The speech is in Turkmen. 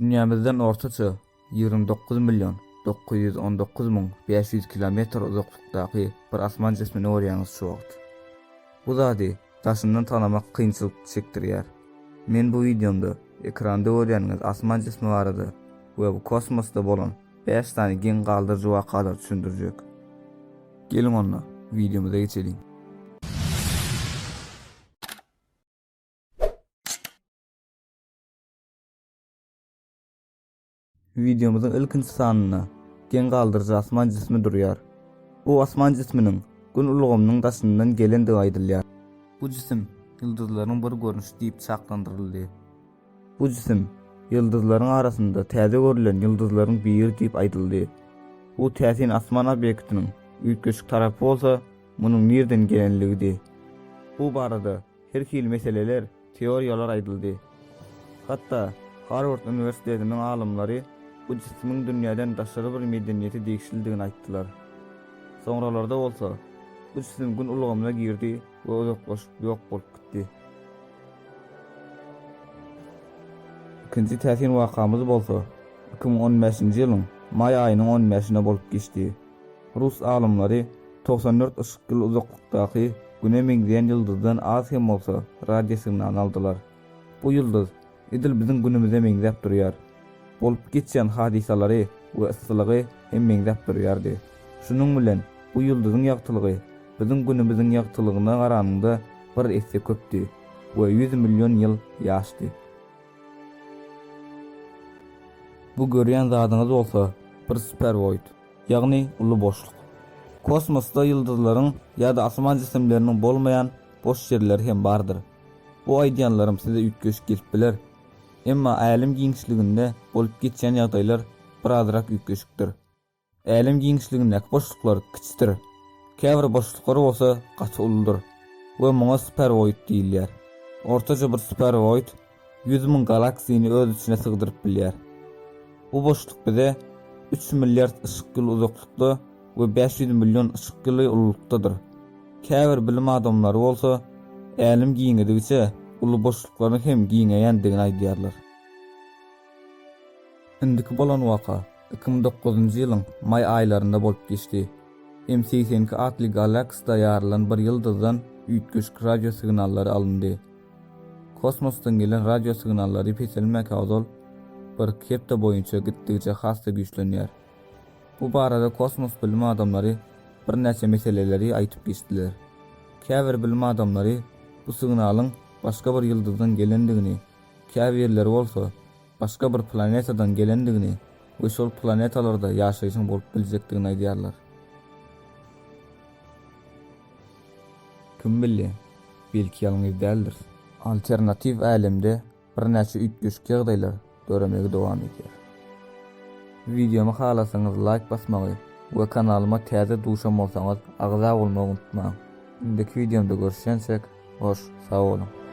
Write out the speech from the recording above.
Dünyamızdan ortaça 29 milyon 919 min 500 kilometr uzaklıktaki bir asman cismini orýanyz şu wagt. Bu zady taşyndan tanamak kynçylyk çekdirýär. Men bu videomda ekranda görýäňiz asman cismi barady we bu kosmosda bolan 5 tane gen galdyrjy wakalar düşündirjek. Gelin onda videomuza geçelim. Videomuzun ilkinci sanyna gen galdyrjy asman cismi durýar. Bu asman cisminiň gün ulgamynyň taşyndan gelendigi aýdylýar. Bu cisim ýyldızlaryň bir görnüşi diýip çaklandyryldy. Bu cisim ýyldızlaryň arasynda täze görülen ýyldızlaryň biri diýip aýdyldy. Bu täsin asman obýektiniň üýtgeçik tarapy bolsa, munyň nerden gelenligidi. Bu barada her hili meseleler, teoriýalar aýdyldy. Hatda Harvard Üniversitetiniň alymlary bu cismiň dünýäden daşary bir medeniýeti degişildigini aýtdylar. Soňralarda bolsa, bu cisim gün ulgamyna girdi we uzaklaşyp ýok bolup gitdi. İkinji täsin wakamyz bolsa 2015-nji ýylyň may aýynyň 15-ine bolup geçdi. Rus alymlary 94 ışık ýyl uzaklykdaky güne meňzeýän ýyldızdan az hem bolsa radio signaly aldylar. Bu ýyldız edil biziň günümize meňzep durýar. Bolup geçýän hadisalary we ıssylygy hem meňzep durýardy. Şunuň bilen bu ýyldyzyň ýagtylygy biziň günümiziň ýagtylygyna garanyňda bir esse köpdi we 100 milyon ýyl ýaşdy. Bu görýän zadyňyz bolsa bir supervoid, ýagny uly boşluk. Kosmosda ýyldızlaryň ýa-da asman cisimleriniň bolmaýan boş ýerleri hem bardyr. Bu aýdýanlarym size üýtgeç gelip biler. Emma älim giňişliginde bolup geçýän ýagdaýlar birazrak üýtgeçikdir. Älim giňişligindäki boşluklar kiçikdir. Käbir boşluklar bolsa gaty ulydyr we muňa supervoid diýilýär. Ortaça bir supervoid 100 000 galaksiýany öz içine sygdyryp bilýär. Bu boşluk bize 3 milyard ışık ýyl uzaklykda we 500 milyon ışık ýyly ululukdadyr. Käbir bilim adamlary bolsa, älim giňedigiçe uly boşluklaryň hem giňeýändigini aýdýarlar. Indiki bolan waka 2009-njy ýylyň may aýlarynda bolup geçdi. M82 adly galaksiyada ýaralan bir ýyldızdan üýtgeçik radio signallary alındy. Kosmosdan gelen radio signallary peselmek awdol bir kepde boýunça gitdigiçe hassa güýçlenýär. Bu barada kosmos bilim adamlary bir näçe meseleleri aýtyp geçdiler. Käbir bilim adamlary bu signalyň başga bir ýyldızdan gelendigini, käbirleri bolsa başga bir planetadan gelendigini we şol planetalarda ýaşaýyşyň bolup biljekdigini aýdýarlar. Kim bilýär, belki ýalňyz däldir. Alternativ älemde bir näçe üýtgeçik ýagdaýlar göremegi dowam edýär. Videomu halasaňyz like basmagy we kanalyma täze duşan bolsaňyz agza bolmagy unutmaň. Indiki videomda görüşýänsek, hoş, sag bolun.